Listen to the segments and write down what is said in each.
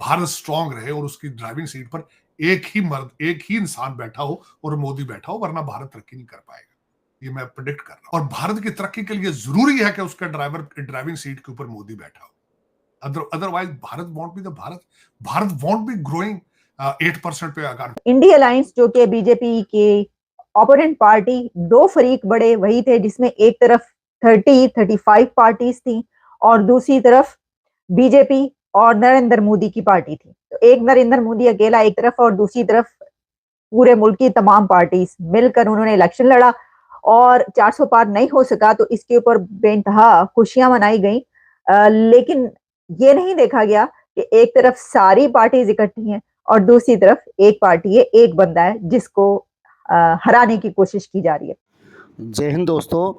Bharat strong रहे और उसकी ड्राइविंग सीट पर एक ही मर्द, एक ही इंसान बैठा हो और मोदी बैठा हो, वरना भारत तरक्की नहीं कर पाएगा। ये मैं प्रेडिक्ट कर रहा हूं। और भारत की तरक्की के लिए जरूरी है कि उसका ड्राइविंग सीट के ऊपर मोदी बैठा हो। Otherwise Bharat want be the Bharat want B growing 8% पे अगर इंडिया अलायंस जो कि बीजेपी के ओपोनेंट पार्टी, दो फरीक बड़े वही थे जिसमें एक तरफ 35 पार्टीज थी और दूसरी तरफ बीजेपी और नरेंद्र मोदी की पार्टी थी। तो एक नरेंद्र मोदी अकेला एक तरफ और दूसरी तरफ पूरे मुल्क की तमाम पार्टीज मिलकर उन्होंने इलेक्शन लड़ा और 400 पार नहीं हो सका, तो इसके ऊपर बेइंतहा खुशियां मनाई गई। लेकिन ये नहीं देखा गया कि एक तरफ सारी पार्टीज इकट्ठी हैं और दूसरी तरफ एक पार्टी है, एक बंदा है जिसको हराने की कोशिश की जा रही है। जय हिंद दोस्तों,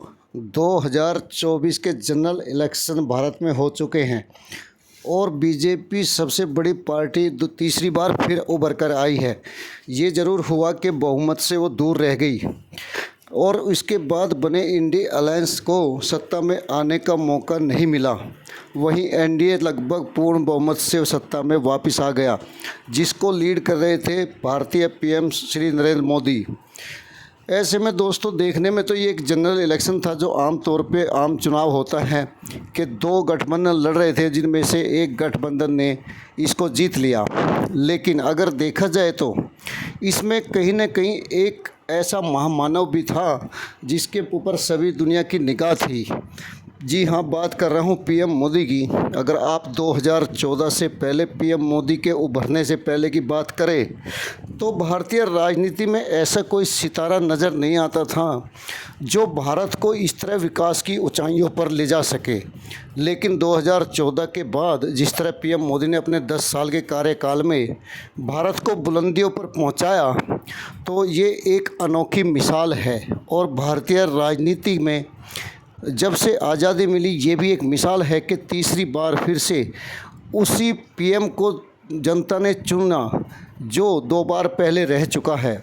2024 के जनरल इलेक्शन भारत में हो चुके हैं और बीजेपी सबसे बड़ी पार्टी तीसरी बार फिर उभर कर आई है। ये ज़रूर हुआ कि बहुमत से वो दूर रह गई और इसके बाद बने इंडिया अलायंस को सत्ता में आने का मौका नहीं मिला। वहीं एनडीए लगभग पूर्ण बहुमत से सत्ता में वापस आ गया, जिसको लीड कर रहे थे भारतीय पीएम श्री नरेंद्र मोदी। ऐसे में दोस्तों देखने में तो ये एक जनरल इलेक्शन था, जो आम तौर पे आम चुनाव होता है कि दो गठबंधन लड़ रहे थे जिनमें से एक गठबंधन ने इसको जीत लिया। लेकिन अगर देखा जाए तो इसमें कहीं ना कहीं एक ऐसा महामानव भी था जिसके ऊपर सभी दुनिया की निगाह थी। जी हाँ, बात कर रहा हूँ पीएम मोदी की। अगर आप 2014 से पहले पीएम मोदी के उभरने से पहले की बात करें तो भारतीय राजनीति में ऐसा कोई सितारा नज़र नहीं आता था जो भारत को इस तरह विकास की ऊंचाइयों पर ले जा सके। लेकिन 2014 के बाद जिस तरह पीएम मोदी ने अपने 10 साल के कार्यकाल में भारत को बुलंदियों पर पहुंचाया, तो ये एक अनोखी मिसाल है। और भारतीय राजनीति में जब से आज़ादी मिली, ये भी एक मिसाल है कि तीसरी बार फिर से उसी पीएम को जनता ने चुना जो 2 बार पहले रह चुका है।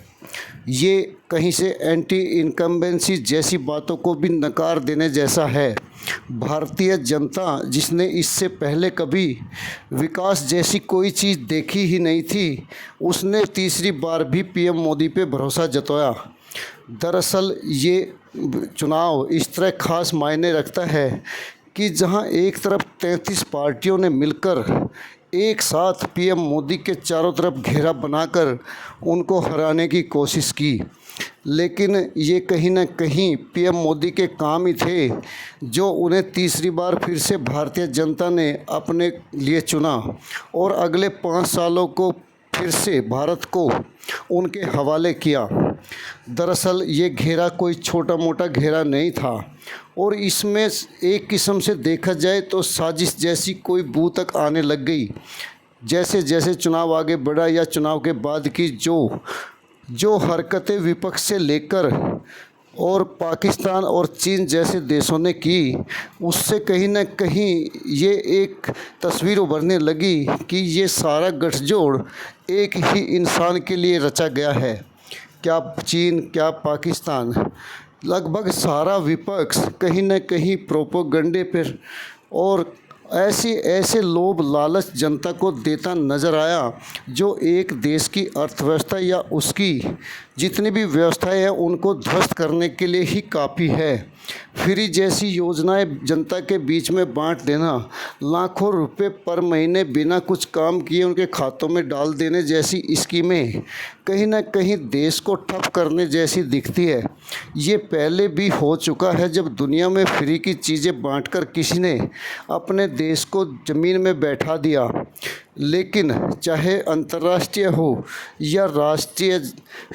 ये कहीं से एंटी इनकम्बेंसी जैसी बातों को भी नकार देने जैसा है। भारतीय जनता जिसने इससे पहले कभी विकास जैसी कोई चीज़ देखी ही नहीं थी, उसने तीसरी बार भी पीएम मोदी पे भरोसा जताया। दरअसल ये चुनाव इस तरह ख़ास मायने रखता है कि जहां एक तरफ 33 पार्टियों ने मिलकर एक साथ पीएम मोदी के चारों तरफ घेरा बनाकर उनको हराने की कोशिश की, लेकिन ये कहीं ना कहीं पीएम मोदी के काम ही थे जो उन्हें तीसरी बार फिर से भारतीय जनता ने अपने लिए चुना और अगले 5 सालों को फिर से भारत को उनके हवाले किया। दरअसल ये घेरा कोई छोटा मोटा घेरा नहीं था और इसमें एक किस्म से देखा जाए तो साजिश जैसी कोई बू तक आने लग गई। जैसे जैसे चुनाव आगे बढ़ा या चुनाव के बाद की जो हरकतें विपक्ष से लेकर और पाकिस्तान और चीन जैसे देशों ने की, उससे कहीं ना कहीं ये एक तस्वीर उभरने लगी कि ये सारा गठजोड़ एक ही इंसान के लिए रचा गया है। क्या चीन, क्या पाकिस्तान, लगभग सारा विपक्ष कहीं न कहीं प्रोपेगेंडे पर और ऐसे लोभ लालच जनता को देता नज़र आया, जो एक देश की अर्थव्यवस्था या उसकी जितनी भी व्यवस्थाएं हैं उनको ध्वस्त करने के लिए ही काफ़ी है। फ्री जैसी योजनाएं जनता के बीच में बांट देना, लाखों रुपए पर महीने बिना कुछ काम किए उनके खातों में डाल देने जैसी स्कीमें कहीं ना कहीं देश को ठप करने जैसी दिखती है। ये पहले भी हो चुका है जब दुनिया में फ्री की चीज़ें बांटकर किसी ने अपने देश को ज़मीन में बैठा दिया। लेकिन चाहे अंतर्राष्ट्रीय हो या राष्ट्रीय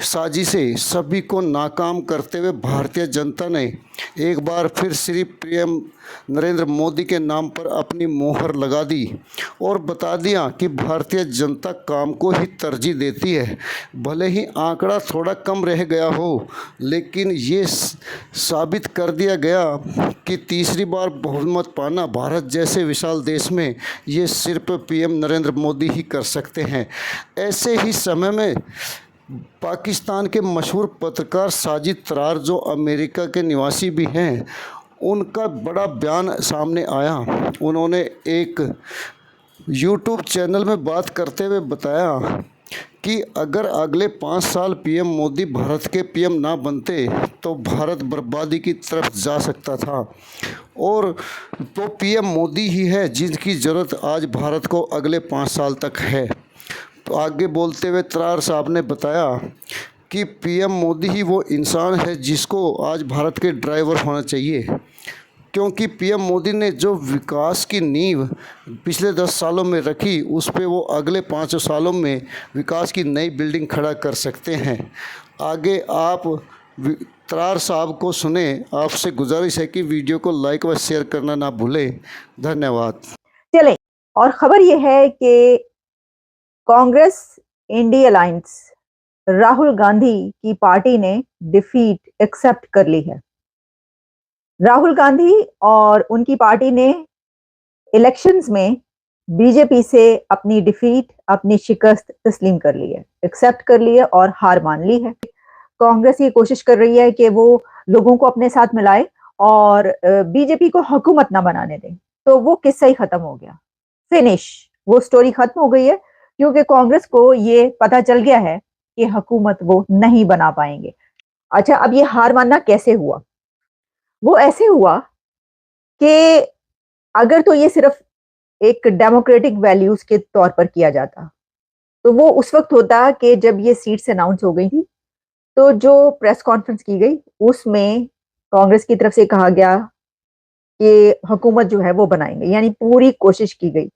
साजिशें, सभी को नाकाम करते हुए भारतीय जनता ने एक बार फिर श्री पीएम नरेंद्र मोदी के नाम पर अपनी मोहर लगा दी और बता दिया कि भारतीय जनता काम को ही तरजीह देती है। भले ही आंकड़ा थोड़ा कम रह गया हो, लेकिन ये साबित कर दिया गया कि तीसरी बार बहुमत पाना भारत जैसे विशाल देश में ये सिर्फ पीएम नरेंद्र मोदी ही कर सकते हैं। ऐसे ही समय में पाकिस्तान के मशहूर पत्रकार साजिद तरार, जो अमेरिका के निवासी भी हैं, उनका बड़ा बयान सामने आया। उन्होंने एक यूट्यूब चैनल में बात करते हुए बताया कि अगर अगले 5 साल पीएम मोदी भारत के पीएम ना बनते तो भारत बर्बादी की तरफ जा सकता था, और तो पीएम मोदी ही है जिनकी ज़रूरत आज भारत को अगले 5 साल तक है। तो आगे बोलते हुए त्रार साहब ने बताया कि पीएम मोदी ही वो इंसान है जिसको आज भारत के ड्राइवर होना चाहिए, क्योंकि पीएम मोदी ने जो विकास की नींव पिछले 10 सालों में रखी उस पे वो अगले 5 सालों में विकास की नई बिल्डिंग खड़ा कर सकते हैं। आगे आप त्रार साहब को सुने। आपसे गुजारिश है कि वीडियो को लाइक व शेयर करना ना भूलें। धन्यवाद। चले, और खबर यह है कि कांग्रेस इंडिया अलायंस राहुल गांधी की पार्टी ने डिफीट एक्सेप्ट कर ली है। राहुल गांधी और उनकी पार्टी ने इलेक्शंस में बीजेपी से अपनी डिफीट, अपनी शिकस्त तस्लीम कर ली है, एक्सेप्ट कर ली है और हार मान ली है। कांग्रेस ये कोशिश कर रही है कि वो लोगों को अपने साथ मिलाए और बीजेपी को हुकूमत ना बनाने दे। तो वो किस्सा ही खत्म हो गया, फिनिश, वो स्टोरी खत्म हो गई है, क्योंकि कांग्रेस को ये पता चल गया है कि हुकूमत वो नहीं बना पाएंगे। अच्छा, अब ये हार मानना कैसे हुआ? वो ऐसे हुआ कि अगर तो ये सिर्फ एक डेमोक्रेटिक वैल्यूज के तौर पर किया जाता, तो वो उस वक्त होता कि जब ये सीट्स अनाउंस हो गई थी, तो जो प्रेस कॉन्फ्रेंस की गई उसमें कांग्रेस की तरफ से कहा गया कि हुकूमत जो है वो बनाएंगे, यानी पूरी कोशिश की गई।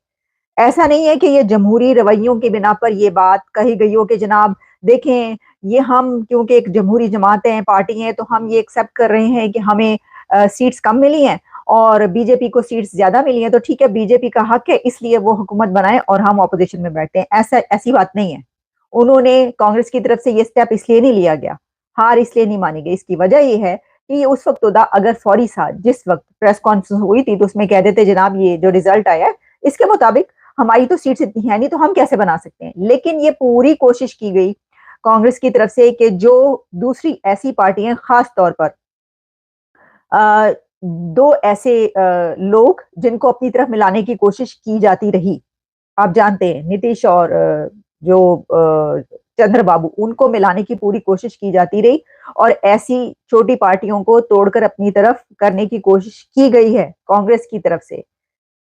ऐसा नहीं है कि ये जमहूरी रवैयों की बिना पर ये बात कही गई हो कि जनाब देखें, ये हम क्योंकि एक जमहूरी जमातें हैं, पार्टी हैं, तो हम ये एक्सेप्ट कर रहे हैं कि हमें सीट्स कम मिली हैं और बीजेपी को सीट्स ज्यादा मिली हैं, तो ठीक है, बीजेपी का हक है, इसलिए वो हुकूमत बनाए और हम ऑपोजिशन में बैठते हैं। ऐसी बात नहीं है। उन्होंने कांग्रेस की तरफ से ये स्टेप इसलिए नहीं लिया गया, हार इसलिए नहीं मानी गई। इसकी वजह ये है कि ये उस वक्त होता, अगर फौरी साथ जिस वक्त प्रेस कॉन्फ्रेंस हुई थी तो उसमें कह देते जनाब ये जो रिजल्ट आया है इसके मुताबिक हमारी तो सीट्स इतनी है नहीं, तो हम कैसे बना सकते हैं। लेकिन ये पूरी कोशिश की गई कांग्रेस की तरफ से कि जो दूसरी ऐसी पार्टियां, खास तौर पर दो ऐसे लोग जिनको अपनी तरफ मिलाने की कोशिश की जाती रही, आप जानते हैं नीतीश और जो चंद्रबाबू, उनको मिलाने की पूरी कोशिश की जाती रही और ऐसी छोटी पार्टियों को तोड़कर अपनी तरफ करने की कोशिश की गई है कांग्रेस की तरफ से।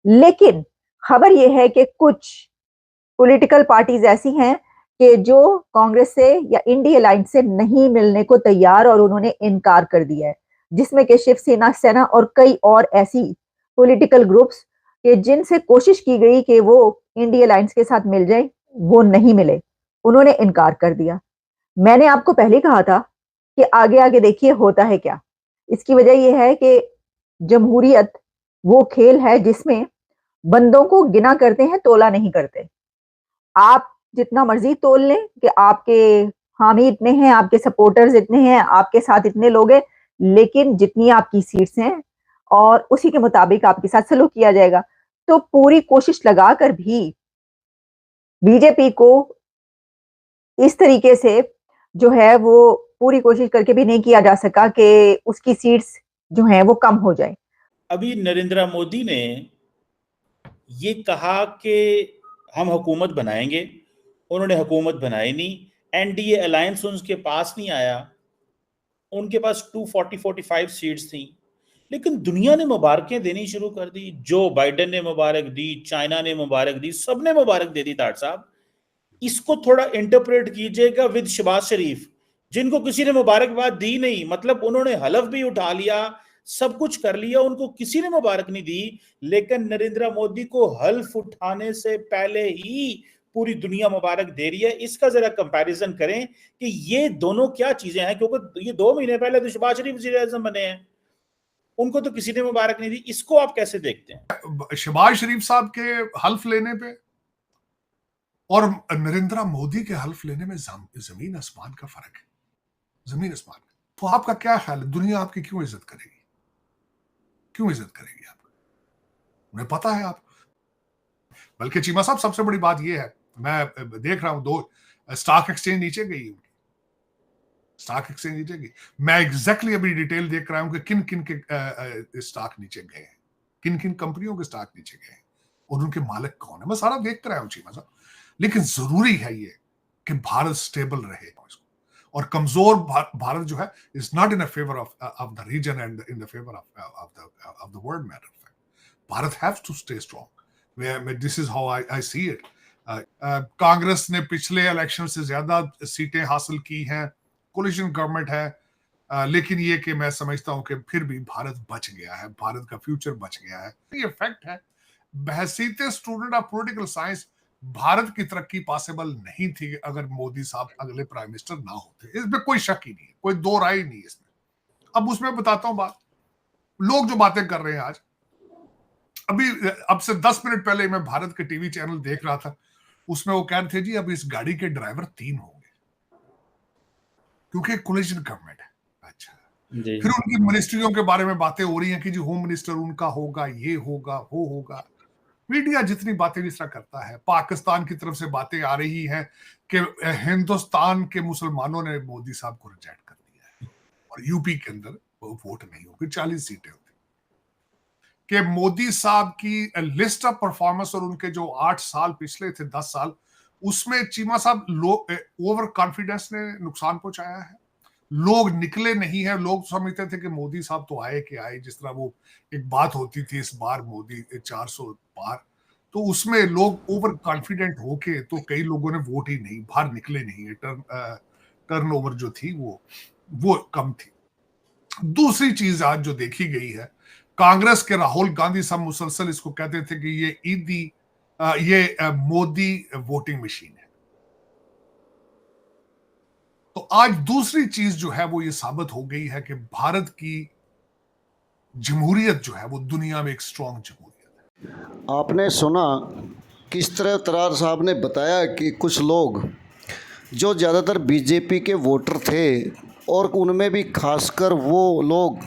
लेकिन खबर यह है कि कुछ पॉलिटिकल पार्टीज ऐसी हैं कि जो कांग्रेस से या इंडिया अलायंस से नहीं मिलने को तैयार और उन्होंने इनकार कर दिया है, जिसमें कि शिवसेना, सेना और कई और ऐसी पॉलिटिकल ग्रुप्स के जिनसे कोशिश की गई कि वो इंडिया अलायंस के साथ मिल जाए, वो नहीं मिले, उन्होंने इनकार कर दिया। मैंने आपको पहले कहा था कि आगे आगे देखिए होता है क्या। इसकी वजह यह है कि जमहूरियत वो खेल है जिसमें बंदों को गिना करते हैं, तोला नहीं करते। आप जितना मर्जी तोल लें कि आपके हामी इतने हैं, आपके सपोर्टर्स इतने हैं, आपके साथ इतने लोग हैं, लेकिन जितनी आपकी सीट्स हैं और उसी के मुताबिक आपके साथ सलूक किया जाएगा। तो पूरी कोशिश लगाकर भी बीजेपी को इस तरीके से जो है वो पूरी कोशिश करके भी नहीं किया जा सका कि उसकी सीट्स जो हैं वो कम हो जाए। अभी नरेंद्र मोदी ने ये कहा कि हम हुकूमत बनाएंगे, उन्होंने हुकूमत बनाई नहीं, एनडीए अलायंस उनके पास नहीं आया, उनके पास 240-45 सीट्स थी, लेकिन दुनिया ने मुबारकें देनी शुरू कर दी। जो बाइडेन ने मुबारक दी, चाइना ने मुबारक दी, सबने मुबारक दे दी। तार साहब, इसको थोड़ा इंटरप्रेट कीजिएगा विद शहबाज शरीफ, जिनको किसी ने मुबारकबाद दी नहीं, मतलब उन्होंने हलफ भी उठा लिया, सब कुछ कर लिया, उनको किसी ने मुबारक नहीं दी, लेकिन नरेंद्र मोदी को हल्फ उठाने से पहले ही पूरी दुनिया मुबारक दे रही है। इसका जरा कंपैरिजन करें कि ये दोनों क्या चीजें हैं, क्योंकि ये 2 महीने पहले तो शहबाज शरीफ वज़ीर आज़म बने हैं, उनको तो किसी ने मुबारक नहीं दी। इसको आप कैसे देखते हैं? शहबाज शरीफ साहब के हल्फ लेने पे और नरेंद्र मोदी के हल्फ लेने में जमीन आसमान का फर्क है, जमीन आसमान। तो आपका क्या ख्याल है, दुनिया आपकी क्यों इज्जत करेगी? क्यों इज्जत करेगी आपको? उन्हें पता है आप। बल्कि चीमा साहब, सबसे बड़ी बात यह है, मैं देख रहा हूं 2 स्टॉक एक्सचेंज नीचे गई, उनकी स्टॉक एक्सचेंज नीचे गई। मैं एग्जैक्टली अभी डिटेल देख रहा हूं कि किन किन के स्टॉक नीचे गए हैं, किन किन कंपनियों के स्टॉक नीचे गए हैं। और उनके मालिक कौन है, मैं सारा देखते रहा हूँ चीमा साहब। लेकिन जरूरी है ये कि भारत स्टेबल रहे, और कमजोर भारत जो है is not in favour of the region and in the favour of the world matter. Bharat haves to stay strong, this is how I see it. Congress ने पिछले इलेक्शन से ज्यादा सीटें हासिल की हैं, कोलिशन गवर्नमेंट है, लेकिन ये कि मैं समझता हूं कि फिर भी भारत बच गया है, भारत का फ्यूचर बच गया है। ये फैक्ट है। बहसीत student of political science, Bharat की तरक्की पॉसिबल नहीं थी अगर मोदी साहब अगले प्राइम मिनिस्टर ना होते, इसमें कोई शक ही नहीं है, कोई दो राय नहीं इसमें। अब उसमें बताता हूं बात, लोग जो बातें कर रहे हैं आज, अभी अब से 10 मिनट पहले मैं भारत के टीवी चैनल देख रहा था, उसमें वो कह रहे थे जी अब इस गाड़ी के ड्राइवर 3 होंगे क्योंकि कोलिशन गवर्नमेंट है। अच्छा, फिर उनकी मिनिस्ट्रियों के बारे में बातें हो रही हैं कि जी होम मिनिस्टर उनका होगा, ये होगा, वो होगा। मीडिया जितनी बातें जिस तरह करता है, पाकिस्तान की तरफ से बातें आ रही हैं कि हिंदुस्तान के मुसलमानों ने मोदी साहब को रिजेक्ट कर दिया है और यूपी के अंदर वो वोट नहीं होगी, 40 सीटें होती, कि मोदी साहब की लिस्ट ऑफ परफॉर्मेंस और उनके जो 8 साल पिछले थे, 10 साल, उसमें चीमा साहब ओवर कॉन्फिडेंस ने नुकसान पहुंचाया है। लोग निकले नहीं है, लोग समझते थे कि मोदी साहब तो आए कि आए, जिस तरह वो एक बात होती थी इस बार मोदी 400 पार, तो उसमें लोग ओवर कॉन्फिडेंट होके तो कई लोगों ने वोट ही नहीं, बाहर निकले नहीं है, टर्नओवर जो थी वो कम थी। दूसरी चीज आज जो देखी गई है, कांग्रेस के राहुल गांधी साहब मुसलसल इसको कहते थे कि ये ईदी ये मोदी वोटिंग मशीन है। तो आज दूसरी चीज जो है वो ये साबित हो गई है कि भारत की जमहूरियत जो है वो दुनिया में एक स्ट्रॉन्ग जमहूरियत है। आपने सुना किस तरह तरार साहब ने बताया कि कुछ लोग जो ज़्यादातर बीजेपी के वोटर थे और उनमें भी खासकर वो लोग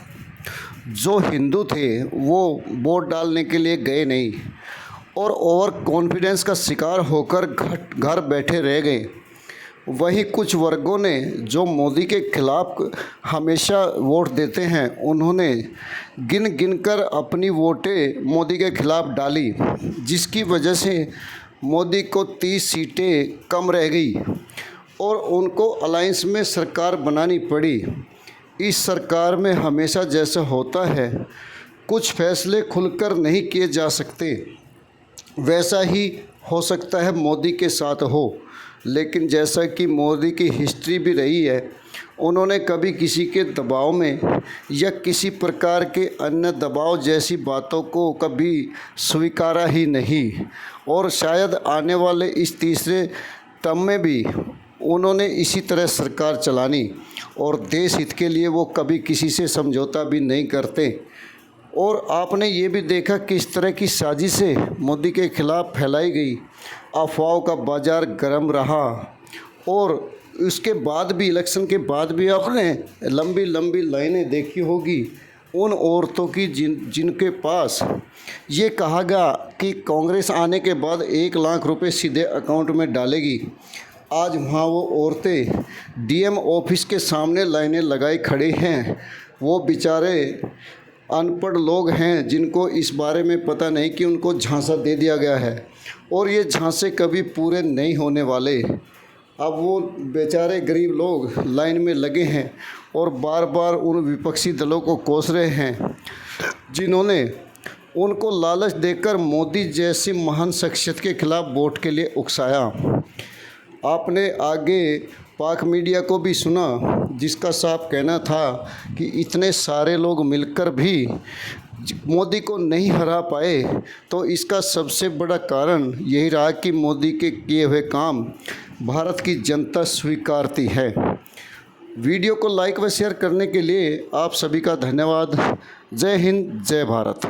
जो हिंदू थे वो वोट डालने के लिए गए नहीं और ओवर कॉन्फिडेंस का शिकार होकर घर बैठे रह गए। वही कुछ वर्गों ने जो मोदी के खिलाफ हमेशा वोट देते हैं, उन्होंने गिन गिन कर अपनी वोटें मोदी के खिलाफ डाली, जिसकी वजह से मोदी को 30 सीटें कम रह गई और उनको अलायंस में सरकार बनानी पड़ी। इस सरकार में हमेशा जैसा होता है, कुछ फैसले खुलकर नहीं किए जा सकते, वैसा ही हो सकता है मोदी के साथ हो। लेकिन जैसा कि मोदी की हिस्ट्री भी रही है, उन्होंने कभी किसी के दबाव में या किसी प्रकार के अन्य दबाव जैसी बातों को कभी स्वीकारा ही नहीं, और शायद आने वाले इस तीसरे टर्म में भी उन्होंने इसी तरह सरकार चलानी, और देश हित के लिए वो कभी किसी से समझौता भी नहीं करते। और आपने ये भी देखा किस तरह की साजिशें मोदी के खिलाफ फैलाई गई, अफवाहों का बाज़ार गर्म रहा, और उसके बाद भी, इलेक्शन के बाद भी आपने लंबी लंबी लाइनें देखी होगी उन औरतों की जिनके पास ये कहा गया कि कांग्रेस आने के बाद 1 लाख रुपए सीधे अकाउंट में डालेगी। आज वहाँ वो औरतें डीएम ऑफिस के सामने लाइनें लगाए खड़े हैं। वो बेचारे अनपढ़ लोग हैं जिनको इस बारे में पता नहीं कि उनको झांसा दे दिया गया है और ये झांसे कभी पूरे नहीं होने वाले। अब वो बेचारे गरीब लोग लाइन में लगे हैं और बार बार उन विपक्षी दलों को कोस रहे हैं जिन्होंने उनको लालच देकर मोदी जैसी महान शख्सियत के खिलाफ वोट के लिए उकसाया। आपने आगे पाक मीडिया को भी सुना, जिसका साफ कहना था कि इतने सारे लोग मिलकर भी मोदी को नहीं हरा पाए, तो इसका सबसे बड़ा कारण यही रहा कि मोदी के किए हुए काम भारत की जनता स्वीकारती है। वीडियो को लाइक व शेयर करने के लिए आप सभी का धन्यवाद। जय हिंद, जय भारत।